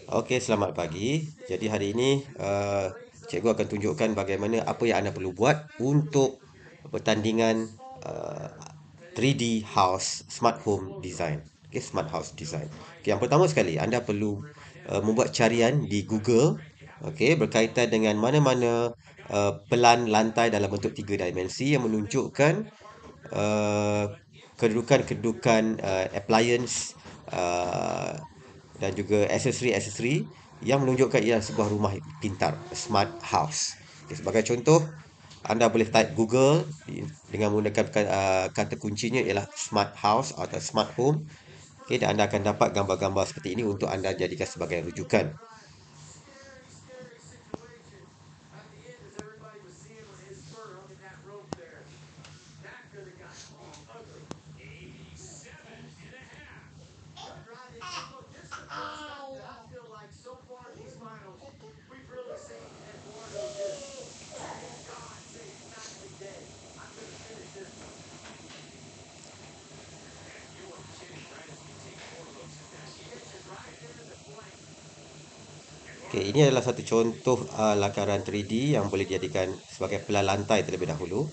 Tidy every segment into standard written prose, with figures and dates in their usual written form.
Okey, selamat pagi. Jadi hari ini cikgu akan tunjukkan bagaimana apa yang anda perlu buat untuk pertandingan uh, 3D house smart home design. Okey, smart house design. Okey, yang pertama sekali anda perlu membuat carian di Google, okey, berkaitan dengan mana-mana pelan lantai dalam bentuk tiga dimensi yang menunjukkan uh, kedudukan-kedudukan appliance uh, dan juga aksesori-aksesori yang menunjukkan ia sebuah rumah pintar, smart house. Okay, sebagai contoh, anda boleh type Google dengan menggunakan kata kuncinya ialah smart house atau smart home. Okay, dan anda akan dapat gambar-gambar seperti ini untuk anda jadikan sebagai rujukan. Okay, ini adalah satu contoh lakaran 3D yang boleh dijadikan sebagai pelan lantai terlebih dahulu.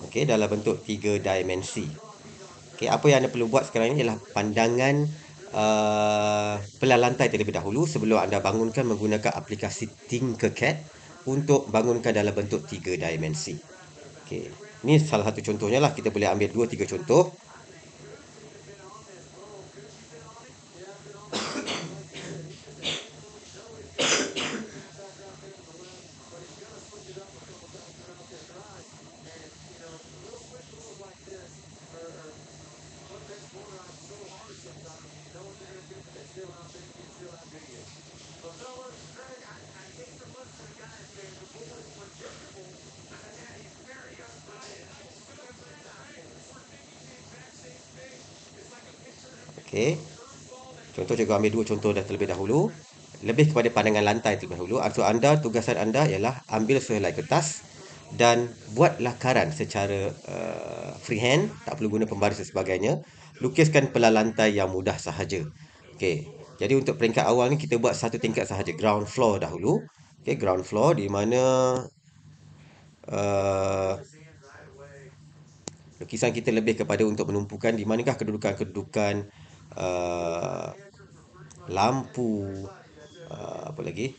Okey, dalam bentuk tiga dimensi. Okey, apa yang anda perlu buat sekarang ini ialah pandangan pelan lantai terlebih dahulu sebelum anda bangunkan menggunakan aplikasi Tinkercad untuk bangunkan dalam bentuk tiga dimensi. Okey, ini salah satu contohnya lah. Kita boleh ambil dua tiga contoh. Okey, contoh cikgu ambil dua contoh dah terlebih dahulu. Lebih kepada pandangan lantai terlebih dahulu. Atau anda, tugasan anda ialah ambil sehelai kertas dan buat lakaran secara freehand, tak perlu guna pembaris dan sebagainya. Lukiskan pelan lantai yang mudah sahaja. Okey. Jadi untuk peringkat awal ni kita buat satu tingkat sahaja, ground floor dahulu. Okey, ground floor di mana uh, lukisan kita lebih kepada untuk menumpukan di manakah kedudukan-kedudukan uh, lampu, apa lagi?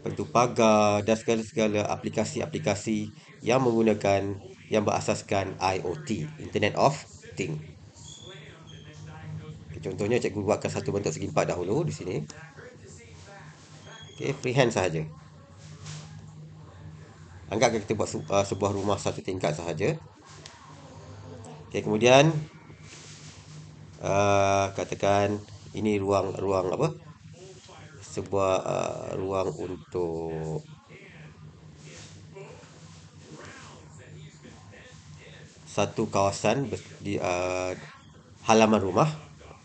Pintu pagar dan segala-segala aplikasi-aplikasi yang menggunakan yang berasaskan IoT, Internet of Things. Okay, contohnya cikgu buatkan satu bentuk segi empat dahulu di sini. Okay, freehand sahaja. Anggapkan kita buat sebuah rumah satu tingkat sahaja. Okay, kemudian katakan ini ruang apa? Sebuah ruang untuk satu kawasan di halaman rumah.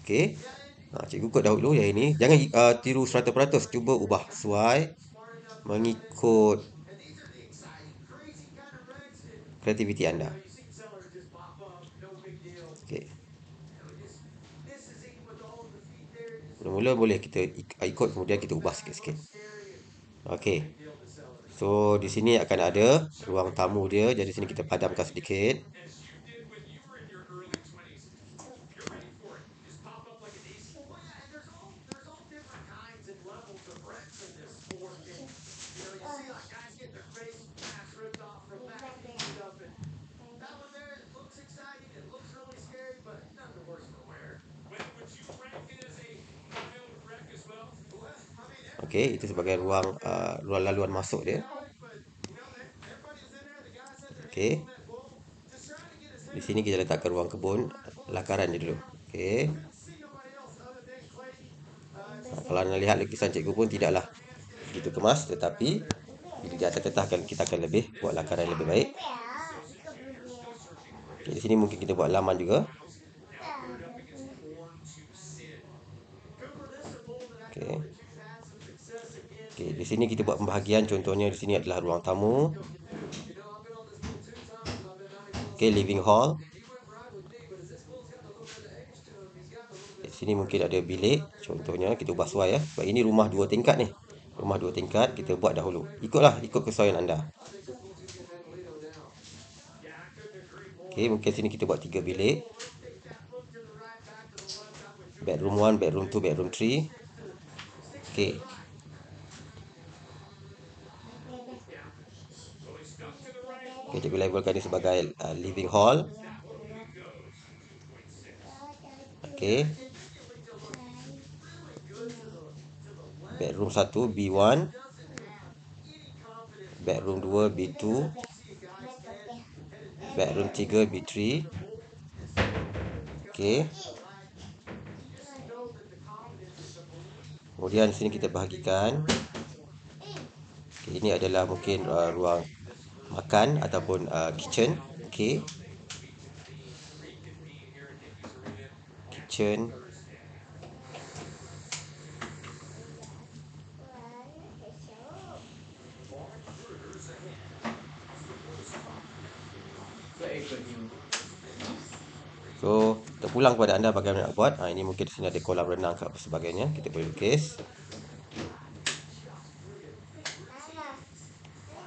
Okey. Cikgu ikut dahulu yang ini. Jangan tiru 100%. Cuba ubah sesuai mengikut kreativiti anda. Okey. Mula-mula boleh kita ikut, kemudian kita ubah sikit-sikit. Okey. So di sini akan ada ruang tamu dia. Jadi sini kita padamkan sedikit. Okey, itu sebagai ruang laluan masuk dia. Okey. Di sini kita letakkan ruang kebun, lakaran je dulu. Okey. Kalau anda lihat lukisan cikgu pun tidaklah begitu kemas, tetapi Di atas kertas kita akan lebih buat lakaran lebih baik. Okay, di sini mungkin kita buat laman juga. Okay. Okay, di sini kita buat pembahagian. Contohnya di sini adalah ruang tamu. Okay, living hall. Okay, sini mungkin ada bilik. Contohnya kita ubah sesuai ya. Sebab ini rumah 2 tingkat ni. Rumah 2 tingkat kita buat dahulu. Ikut kesesuaian anda. Okay, mungkin sini kita buat 3 bilik. Bedroom 1, bedroom 2, bedroom 3. Okay. Okay, kita labelkan ini sebagai living hall. Okay. Bedroom 1 B1. Bedroom 2 B2. Bedroom 3 B3. Okay. Kemudian sini kita bahagikan. Okay, ini adalah mungkin ruang makan ataupun kitchen. Okay. Kitchen. So, terpulang kepada anda bagaimana nak buat. Ini mungkin di sini ada kolam renang ke apa sebagainya. Kita boleh lukis.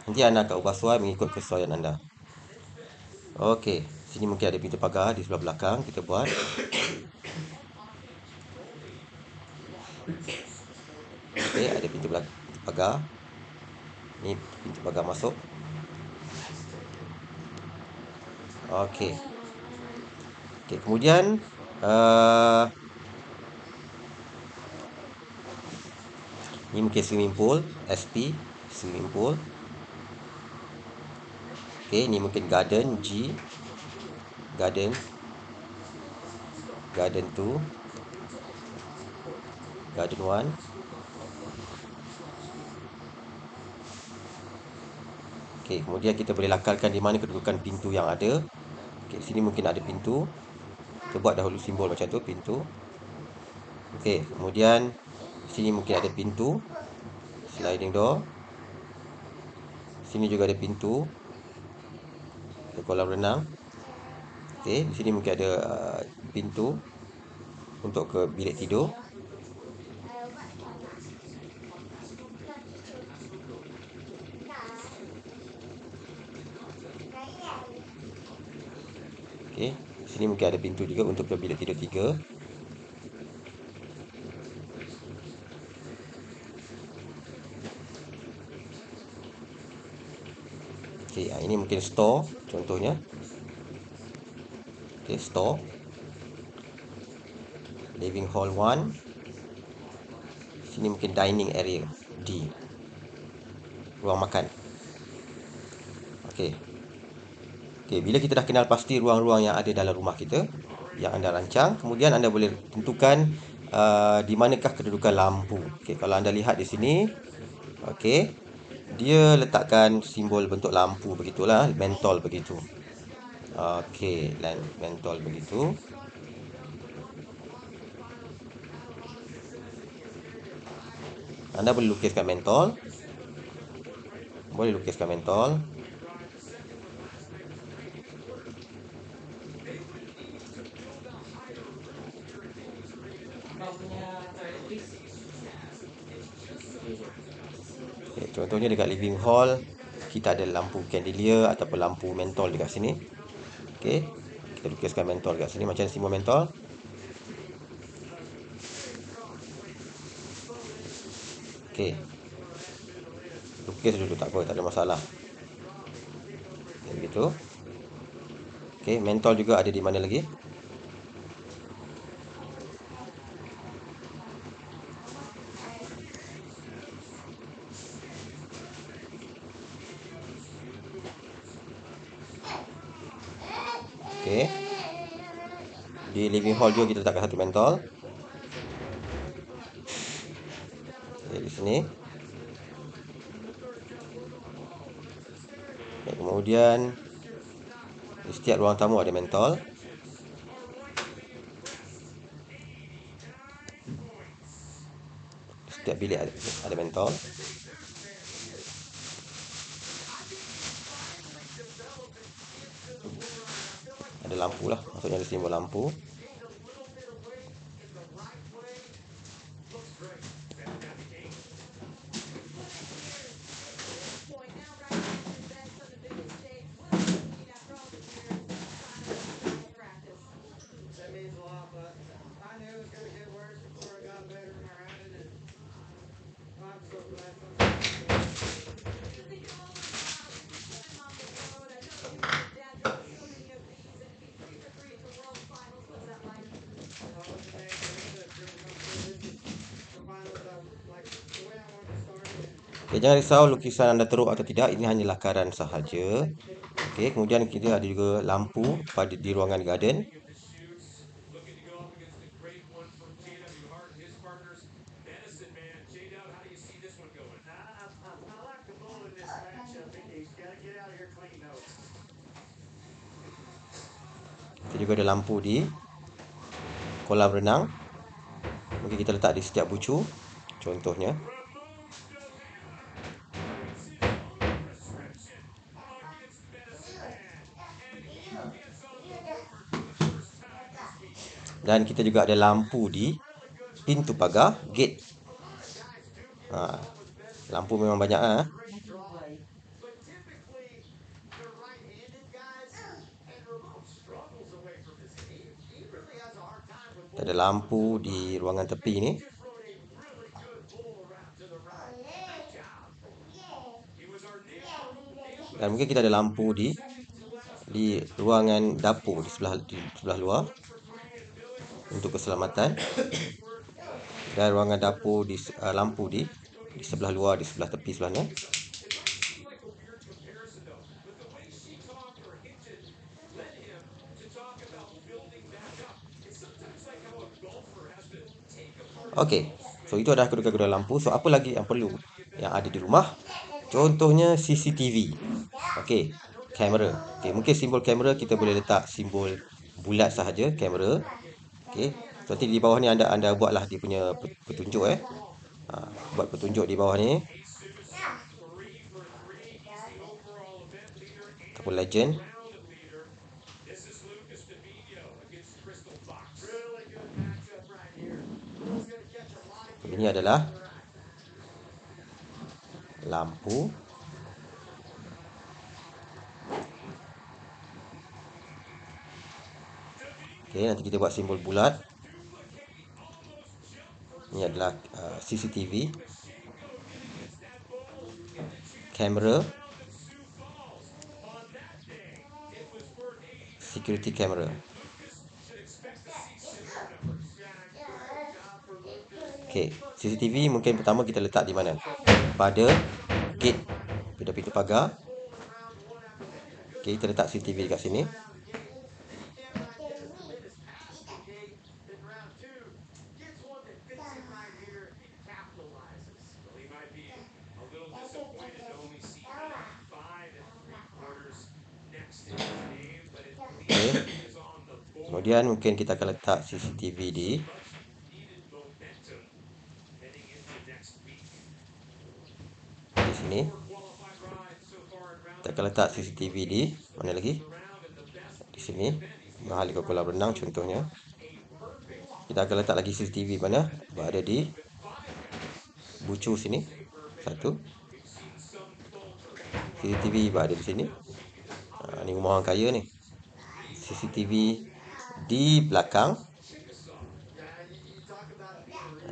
Nanti anda akan ubah sesuai mengikut kesesuaian anda. Okey, sini mungkin ada pintu pagar di sebelah belakang. Kita buat. Okey, ada pintu pagar. Ni pintu pagar masuk. Okey. Okey, kemudian ni mungkin swimming pool, SP, swimming pool. Okey, ni mungkin garden, G, garden, garden 2, garden 1. Okey, kemudian kita boleh lakarkan di mana kedudukan pintu yang ada. Okey, sini mungkin ada pintu. Kita buat dahulu simbol macam tu, pintu. Okey, kemudian sini mungkin ada pintu, sliding door. Sini juga ada pintu, ada kolam renang. Okey, di sini mungkin ada pintu untuk ke bilik tidur. Okey, sini mungkin ada pintu juga untuk ke bilik tidur 3. Okey, ini mungkin store contohnya. Okey, store. Living hall 1. Sini mungkin dining area D. Ruang makan. Okey. Okey, bila kita dah kenal pasti ruang-ruang yang ada dalam rumah kita yang anda rancang, kemudian anda boleh tentukan di manakah kedudukan lampu. Okey, kalau anda lihat di sini, okey, dia letakkan simbol bentuk lampu begitulah, mentol begitu. Okey, mentol begitu. Anda boleh lukiskan mentol. Boleh lukiskan mentol. Okay, contohnya dekat living hall kita ada lampu chandelier ataupun lampu mentol dekat sini. Okey, kita lukiskan mentol dekat sini macam simbol mentol. Okey, lukis dulu tak apa, tak ada masalah. Okay, begitu. Okey, mentol juga ada di mana lagi? Okey. Di living hall juga kita letakkan satu mentol. Okay, di sini. Dan kemudian di setiap ruang tamu ada mentol. Setiap bilik ada mentol. Ada lampu lah, maksudnya ada simbol lampu. Okay, jangan risau lukisan anda teruk atau tidak, ini hanyalah karan sahaja. Okay, kemudian kita ada juga lampu di ruangan garden. Kita juga ada lampu di kolam renang. Mungkin kita letak di setiap bucu, contohnya. Dan kita juga ada lampu di pintu pagar, gate. Lampu memang banyak. Kita ada lampu di ruangan tepi ni. Dan mungkin kita ada lampu di ruangan dapur di sebelah luar untuk keselamatan. Dan ruangan dapur lampu di sebelah luar, di sebelah tepi sebelahnya. Okey, so itu adalah kedua-kedua lampu. So apa lagi yang perlu yang ada di rumah? Contohnya CCTV. Okey, kamera. Okey, mungkin simbol kamera kita boleh letak simbol bulat sahaja, kamera. Okey, seperti di bawah ni anda buatlah dia punya petunjuk buat petunjuk di bawah ni. Ataupun legend. Ini adalah lampu. Okey, nanti kita buat simbol bulat. Ini adalah CCTV, kamera, security camera. Okey, CCTV mungkin pertama kita letak di mana? Pada gate, pada pintu pagar. Okey, kita letak CCTV dekat sini. Okay. Kemudian mungkin kita akan letak CCTV di sini. Kita akan letak CCTV di mana lagi? Di sini. Mahal ke kolam renang contohnya. Kita akan letak lagi CCTV mana? Berada di bucu sini. Satu. CCTV berada di sini. Ni rumah orang kaya ni. CCTV di belakang.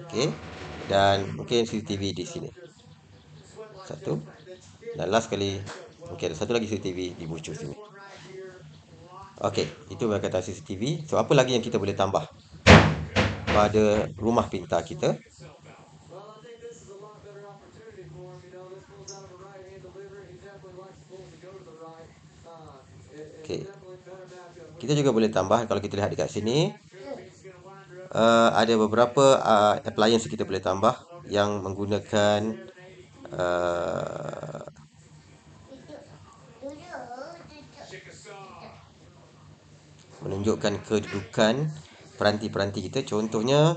Okey. Dan mungkin CCTV di sini. Satu. Dan last sekali, mungkin ada satu lagi CCTV di bucu sini. Okey, itu berkaitan CCTV. So, apa lagi yang kita boleh tambah pada rumah pintar kita? Okey. Kita juga boleh tambah, kalau kita lihat dekat sini, ada beberapa appliance kita boleh tambah yang menggunakan menunjukkan kedudukan peranti-peranti kita. Contohnya,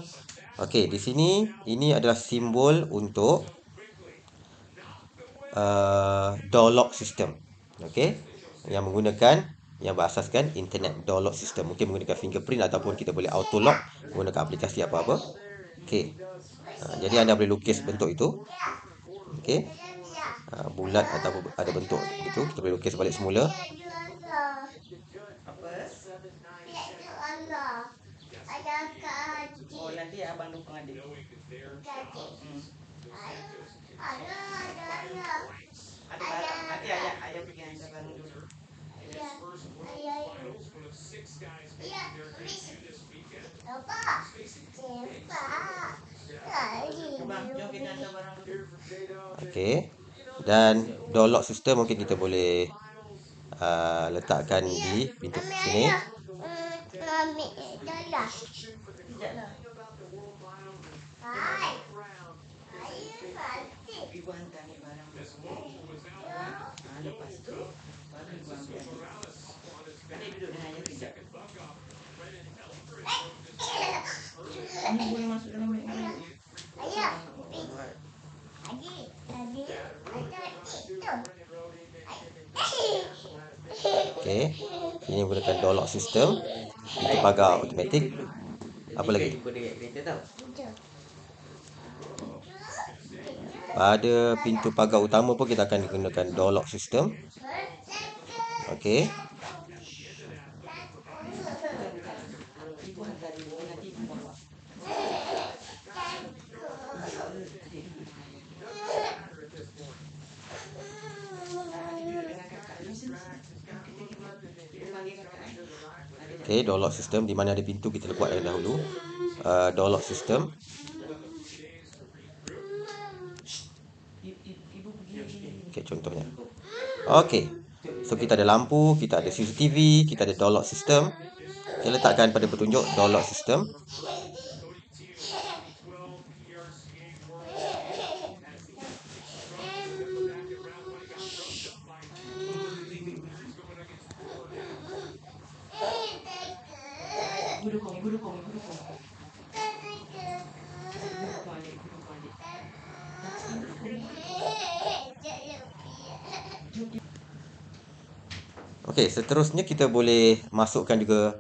okey, di sini ini adalah simbol untuk door lock system. Okey, yang berasaskan internet door lock system. Mungkin menggunakan fingerprint ataupun kita boleh auto lock menggunakan aplikasi apa-apa. Okey. Jadi anda boleh lukis bentuk itu. Okey. Bulat ataupun ada bentuk itu, kita boleh lukis balik semula. Oh, nanti abang dukung adik. Adik bareng. Nanti ayah pergi antar bareng dulu. Bang, jom kita antar bareng dulu. Okey. Dan door lock system mungkin kita boleh letakkan di pintu sini. Sekejaplah. Ibu hantar ni barang dulu. Lepas tu baru ibu ambil adik. Adik duduk dengan ayah sekejap. Ini boleh masuk dalam beg ni. Okey. Ini menggunakan door lock system. Pintu pagar automatik. Apa lagi? Pada pintu pagar utama pun kita akan gunakan door lock system. Okey. Ibu hantar dulu, nanti ibu bawa. Okey, door lock system di mana ada pintu kita buat dari dahulu. Door lock system. Okey, contohnya. Okey. So kita ada lampu, kita ada CCTV, kita ada door lock system. Kita letakkan pada petunjuk door lock system. Ibu dukung. Ibu dukung adik. Okey, seterusnya kita boleh masukkan juga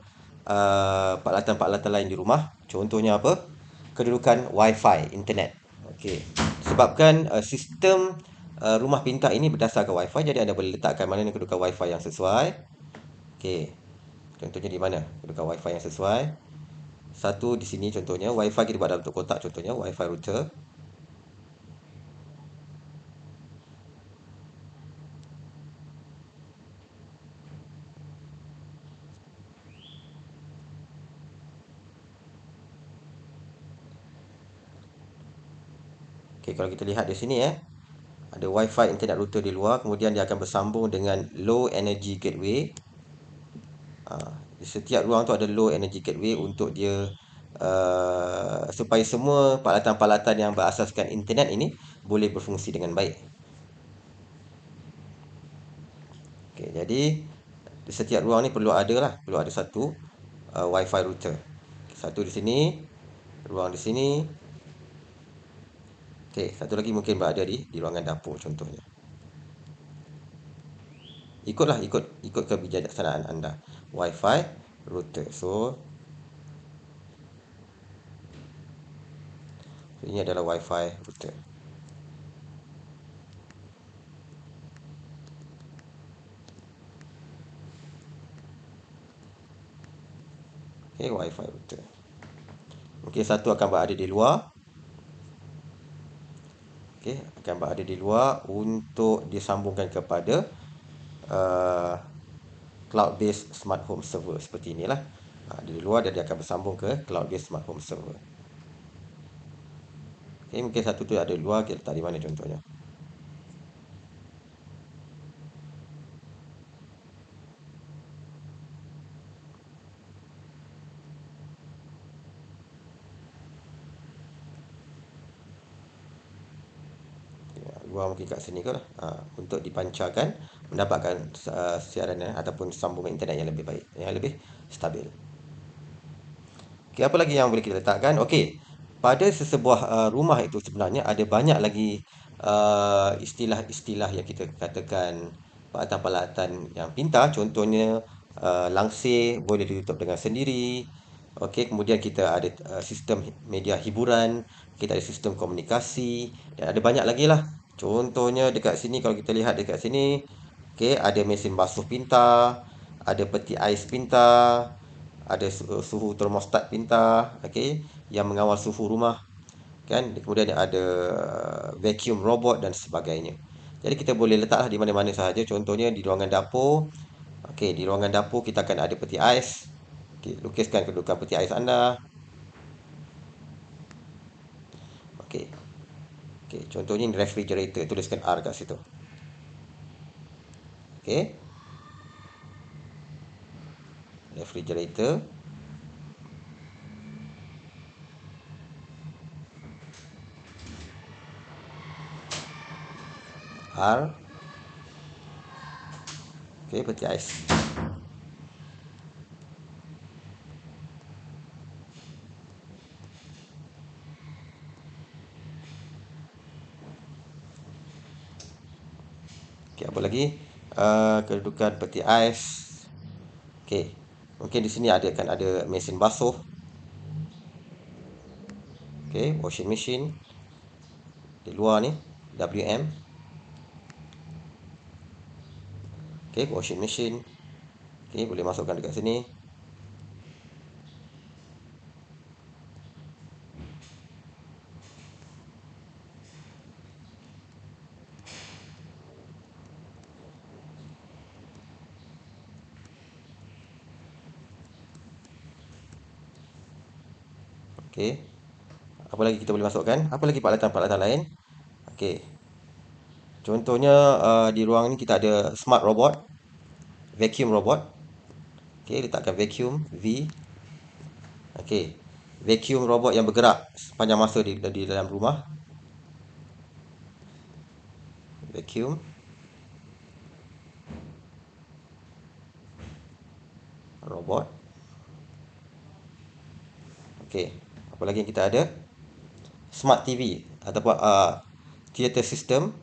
peralatan-peralatan lain di rumah. Contohnya apa? Kedudukan Wi-Fi, internet. Okey. Sebabkan sistem rumah pintar ini berdasarkan Wi-Fi, jadi anda boleh letakkan mana kedudukan Wi-Fi yang sesuai. Okey. Contohnya di mana kedudukan Wi-Fi yang sesuai? Satu di sini contohnya, Wi-Fi kita buat dalam bentuk kotak, contohnya Wi-Fi router. Okey, kalau kita lihat di sini ada Wi-Fi internet router di luar, kemudian dia akan bersambung dengan low energy gateway. Di setiap ruang tu ada low energy gateway untuk dia supaya semua peralatan-peralatan yang berasaskan internet ini boleh berfungsi dengan baik. Okey, jadi di setiap ruang ni perlu ada satu Wi-Fi router. Satu di sini, ruang di sini. Okey, satu lagi mungkin berada di ruangan dapur contohnya. Ikut kebijaksanaan anda. Wi-Fi router. So ini adalah Wi-Fi router. Okey, Wi-Fi router. Mungkin satu akan berada di luar. Okey, akan berada di luar untuk disambungkan kepada cloud based smart home server seperti inilah. Di luar dan dia akan bersambung ke cloud based smart home server. Okey, mungkin satu tu ada di luar, kita letak di mana contohnya. Luar mungkin kat sini ke lah. Untuk dipancarkan mendapatkan siaran ataupun sambungan internet yang lebih baik, yang lebih stabil. Okey, apa lagi yang boleh kita letakkan? Okey, pada sesebuah rumah itu sebenarnya ada banyak lagi istilah-istilah yang kita katakan peralatan-peralatan yang pintar. Contohnya langsir boleh ditutup dengan sendiri. Okey, kemudian kita ada sistem media hiburan, kita ada sistem komunikasi dan ada banyak lagi lah. Contohnya dekat sini kalau kita lihat dekat sini, okey, ada mesin basuh pintar, ada peti ais pintar, ada suhu termostat pintar, okey, yang mengawal suhu rumah kan. Kemudian ada vacuum robot dan sebagainya. Jadi kita boleh letaklah di mana-mana sahaja. Contohnya di ruangan dapur. Okey, di ruangan dapur kita akan ada peti ais. Okey, lukiskan kedudukan peti ais anda. Okey. Okey, contohnya refrigerator, tuliskan R kat situ. Okey, refrigerator. R. Okey, peti ais. Okey, apa lagi? Kedudukan peti ais. Okey. Mungkin di sini akan ada mesin basuh. Okey, washing machine di luar ni, WM. Okey, washing machine. Okey, boleh masukkan dekat sini. Okey. Apa lagi kita boleh masukkan? Apa lagi peralatan-peralatan lain? Okey. Contohnya di ruang ni kita ada smart robot, vacuum robot. Okey, letakkan vacuum V. Okey. Vacuum robot yang bergerak sepanjang masa di dalam rumah. Vacuum robot. Okey. Apa lagi yang kita ada? Smart TV ataupun theater system.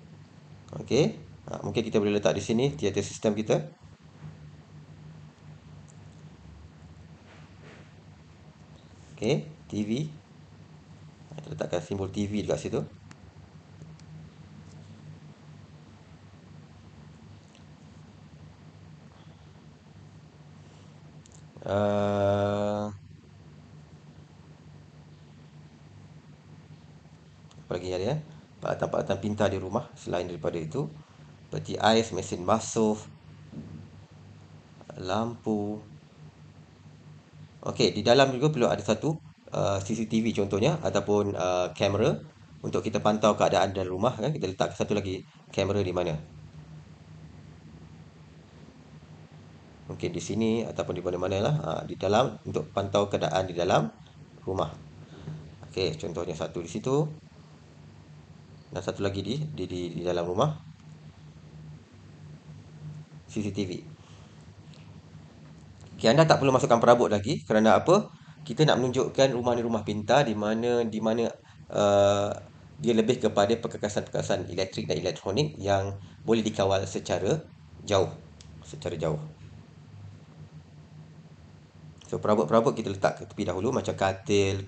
Okey. Mungkin kita boleh letak di sini theater system kita. Okey, TV. Kita letakkan simbol TV dekat situ. Apa lagi ada ya? Peralatan-peralatan pintar di rumah selain daripada itu. Peti ais, mesin basuh, lampu. Okey, di dalam juga perlu ada satu CCTV contohnya ataupun kamera untuk kita pantau keadaan dalam rumah kan. Kita letak satu lagi kamera di mana? Mungkin di sini ataupun di mana-mana lah di dalam untuk pantau keadaan di dalam rumah. Okey, contohnya satu di situ dan satu lagi di dalam rumah CCTV. Okay, anda tak perlu masukkan perabot lagi kerana apa? Kita nak menunjukkan rumah ni rumah pintar di mana uh, dia lebih kepada perkakasan-perkakasan elektrik dan elektronik yang boleh dikawal secara jauh, secara jauh. So perabot-perabot kita letak ke tepi dahulu macam katil,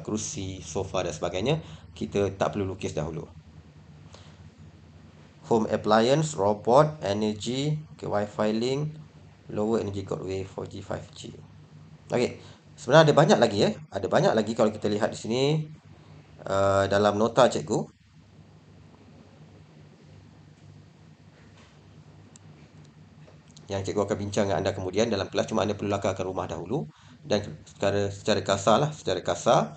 kerusi, sofa dan sebagainya. Kita tak perlu lukis dahulu. Home appliance, robot, energy, okay, Wi-Fi link, lower energy gateway 4G, 5G. Okey, sebenarnya ada banyak lagi ya. Ada banyak lagi kalau kita lihat di sini dalam nota cikgu. Yang cikgu akan bincang dengan anda kemudian dalam kelas. Cuma anda perlu lakarkan rumah dahulu. Dan secara kasar lah, secara kasar.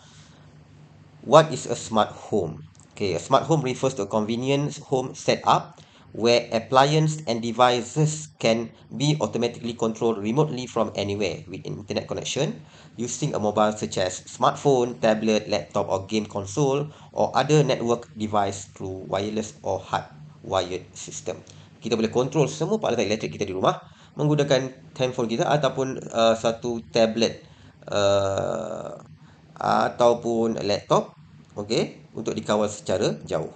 What is a smart home? Okay, a smart home refers to a convenient home setup where appliances and devices can be automatically controlled remotely from anywhere with internet connection using a mobile such as smartphone, tablet, laptop or game console or other network device through wireless or hardwired system. kita boleh kontrol semua peralatan elektrik kita di rumah menggunakan handphone kita ataupun satu tablet uh, ataupun laptop, okey, untuk dikawal secara jauh.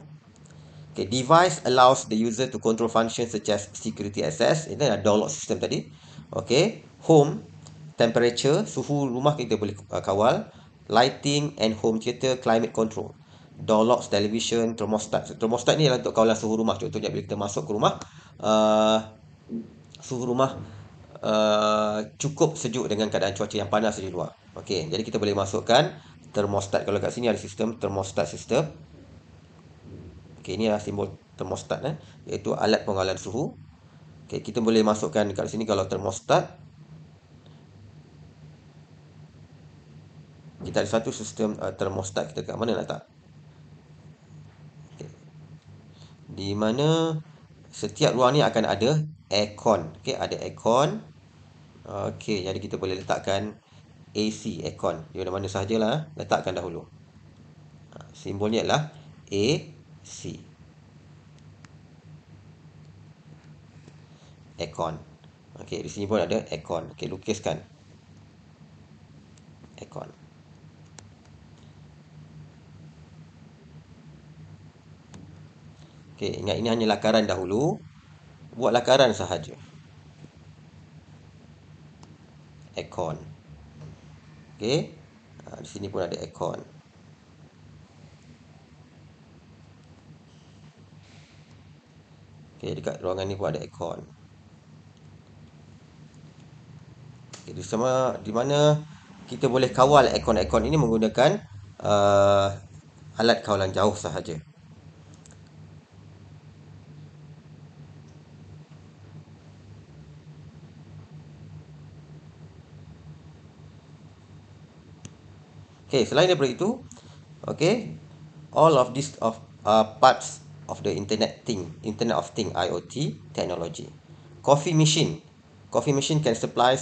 Okay, device allows the user to control functions such as security access. Ini adalah door lock system tadi. Okay, home, temperature, suhu rumah kita boleh kawal. Lighting and home theater, climate control. Door locks, television, thermostat. Thermostat ni adalah untuk kawalan suhu rumah. Contohnya bila kita masuk ke rumah, suhu rumah cukup sejuk dengan keadaan cuaca yang panas di luar. Okay, jadi kita boleh masukkan thermostat. Kalau kat sini ada sistem thermostat system. Okay, ini adalah simbol thermostat, iaitu alat pengawalan suhu. Okay, kita boleh masukkan dekat sini kalau thermostat. Kita ada satu sistem thermostat kita kat mana nak letak? Okay. Di mana setiap ruang ni akan ada aircon. Okay, ada aircon. Okay, jadi kita boleh letakkan AC, aircon. Di mana-mana sahajalah, letakkan dahulu. Simbolnya adalah AC. Aircon. Okey, di sini pun ada aircon. Okey, lukiskan aircon. Okey, ingat ini hanya lakaran dahulu. Buat lakaran sahaja. Aircon. Okey. Di sini pun ada aircon. Okey, dekat ruangan ni pun ada aircon. Okay, di mana kita boleh kawal aircon-aircon ini menggunakan alat kawalan jauh sahaja. Okay, selain daripada itu, okay, all of these parts of the Internet of Thing (IoT) technology. Coffee machine can supply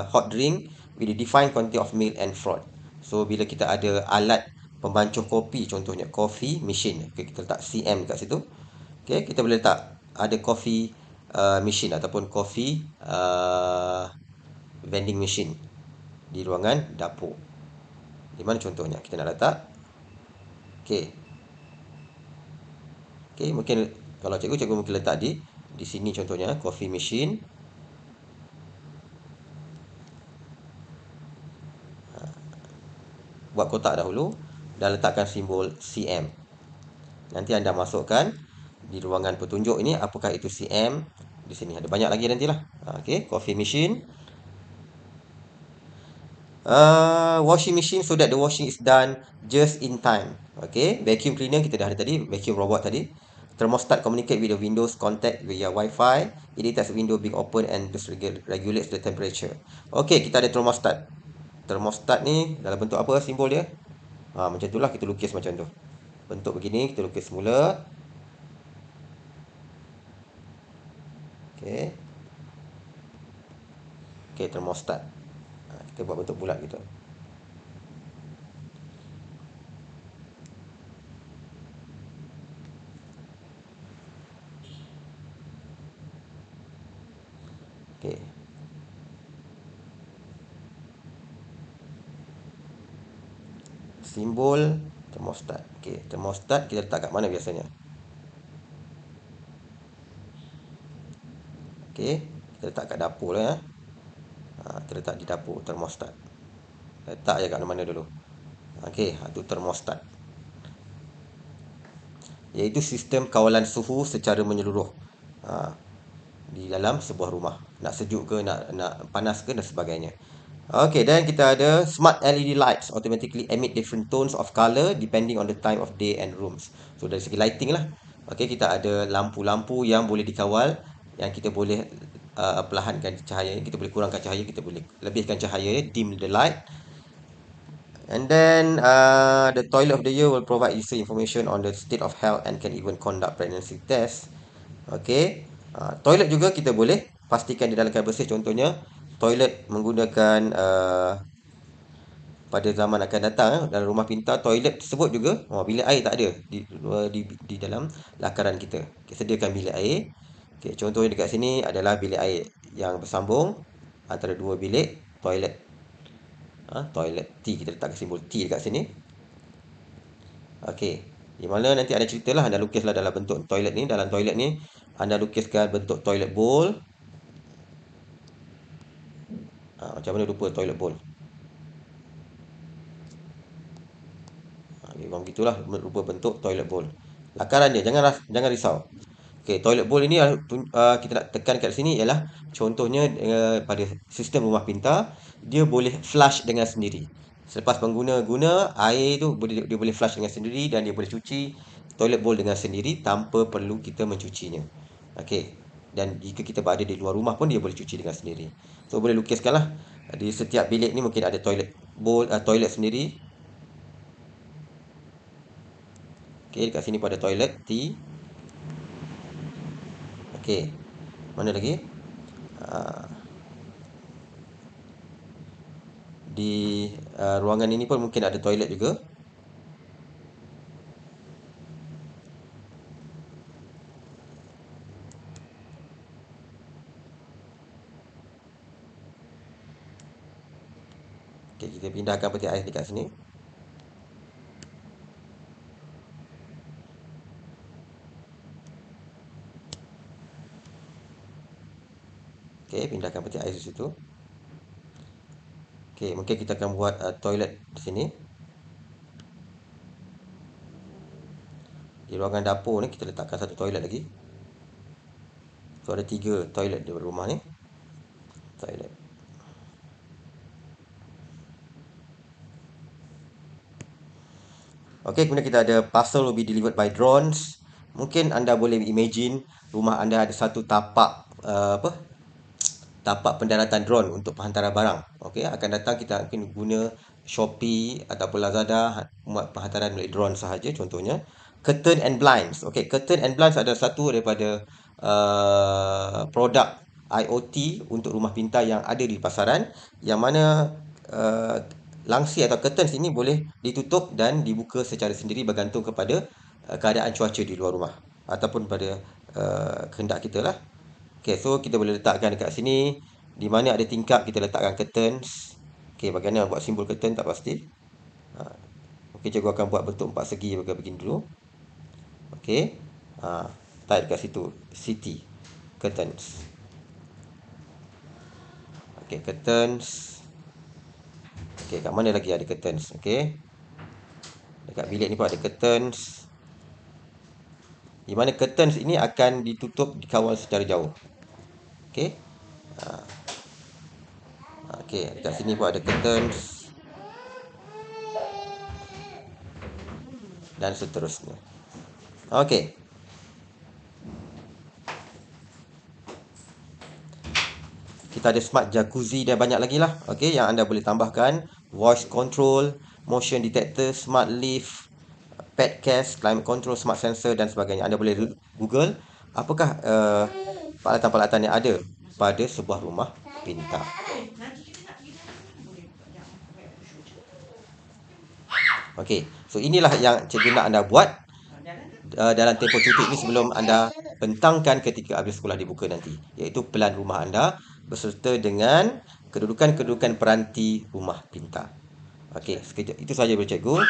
hot drink with a defined quantity of milk and froth. So bila kita ada alat pembancuh kopi, contohnya coffee machine, okay, kita letak CM dekat situ. Okay, kita boleh letak ada coffee machine ataupun coffee vending machine di ruangan dapur. Di mana contohnya kita nak letak? Okey. Okey, mungkin kalau cikgu mungkin letak di sini contohnya coffee machine. Buat kotak dahulu dan letakkan simbol CM. Nanti anda masukkan di ruangan petunjuk ini apakah itu CM. Di sini ada banyak lagi nantilah. Okey, coffee machine. Washing machine, so that the washing is done just in time. Okay, vacuum cleaner kita dah ada tadi, vacuum robot tadi. Thermostat communicate with the Windows contact via Wi-Fi. It detects window being open and just regulates the temperature. Okay, kita ada thermostat. Thermostat ni dalam bentuk apa simbol dia? Macam itulah kita lukis macam tu. Bentuk begini kita lukis semula. Okay. Okay, thermostat. Kita buat bentuk bulat gitu. Okay. Simbol thermostat. Okay, thermostat kita letak kat mana biasanya? Okay, kita letak kat dapur lah ya. Kita letak di dapur thermostat. Letak je kat mana dulu. Okey, itu thermostat. Iaitu sistem kawalan suhu secara menyeluruh di dalam sebuah rumah. Nak sejuk ke, nak panas ke dan sebagainya. Okey, dan kita ada smart LED lights automatically emit different tones of color depending on the time of day and rooms. So dari segi lighting lah. Okey, kita ada lampu-lampu yang boleh dikawal, yang kita boleh perlahankan cahaya, kita boleh kurangkan cahaya, kita boleh lebihkan cahaya, dim the light. And then the toilet of the year will provide user information on the state of health and can even conduct pregnancy test. Okay, toilet juga kita boleh pastikan di dalam keadaan bersih. Contohnya toilet menggunakan pada zaman akan datang dalam rumah pintar, toilet tersebut juga bilik air tak ada di dalam lakaran kita. Kita sediakan bilik air. Okey, contohnya dekat sini adalah bilik air yang bersambung antara dua bilik toilet. Toilet T, kita letak simbol T dekat sini. Okey, di mana nanti ada ceritalah, anda lukislah dalam bentuk toilet ni. Dalam toilet ni anda lukiskan bentuk toilet bowl. Macam mana rupa toilet bowl? Memang begitulah rupa bentuk toilet bowl. Lakaran dia, jangan risau. Okey, toilet bowl ini kita nak tekan kat sini ialah contohnya pada sistem rumah pintar, dia boleh flush dengan sendiri. Selepas pengguna guna, air tu dia boleh flush dengan sendiri dan dia boleh cuci toilet bowl dengan sendiri tanpa perlu kita mencucinya. Okey. Dan jika kita berada di luar rumah pun dia boleh cuci dengan sendiri. So boleh lukiskanlah di setiap bilik ni mungkin ada toilet bowl, toilet sendiri. Okey, dekat sini pun ada toilet T. Okey. Mana lagi? Di ruangan ini pun mungkin ada toilet juga. Okey, kita pindahkan peti ais dekat sini. Okey, pindahkan peti ais di situ. Okey, mungkin kita akan buat toilet di sini. Di ruangan dapur ni kita letakkan satu toilet lagi. So ada 3 toilet di rumah ni. Toilet. Okey, kemudian kita ada parcel will be delivered by drones. Mungkin anda boleh imagine rumah anda ada satu tapak tapak pendaratan drone untuk penghantaran barang. Okey, akan datang kita mungkin guna Shopee ataupun Lazada buat penghantaran melalui drone sahaja contohnya. Curtain and blinds. Okey, curtain and blinds adalah satu daripada produk IoT untuk rumah pintar yang ada di pasaran, yang mana langsir atau curtains ini boleh ditutup dan dibuka secara sendiri bergantung kepada keadaan cuaca di luar rumah ataupun pada kehendak kita lah. Okay, so kita boleh letakkan dekat sini. Di mana ada tingkap kita letakkan curtains. Okay, bagaimana buat simbol curtain tak pasti. Okay, cikgu akan buat bentuk 4 segi begini dulu. Okay, type dekat situ city curtains. Okay, curtains. Okay, kat mana lagi ada curtains? Okay, dekat bilik ni pun ada curtains. Di mana curtains ini akan ditutup, dikawal secara jauh. Okay. Okay, dekat sini pun ada curtains. Dan seterusnya. Okay. Kita ada smart jacuzzi dan banyak lagi lah. Okay, yang anda boleh tambahkan. Voice control, motion detector, smart lift, pet cast, climate control, smart sensor dan sebagainya. Anda boleh Google apakah peralatan-peralatan yang ada pada sebuah rumah pintar. Okey, so inilah yang cikgu nak anda buat dalam tempoh cuti ini sebelum anda bentangkan ketika habis sekolah dibuka nanti, iaitu pelan rumah anda beserta dengan kedudukan-kedudukan peranti rumah pintar. Okey, sekejap itu saja dari cikgu.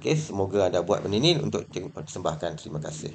Okey, semoga anda buat benda ini untuk cikgu persembahkan. Terima kasih.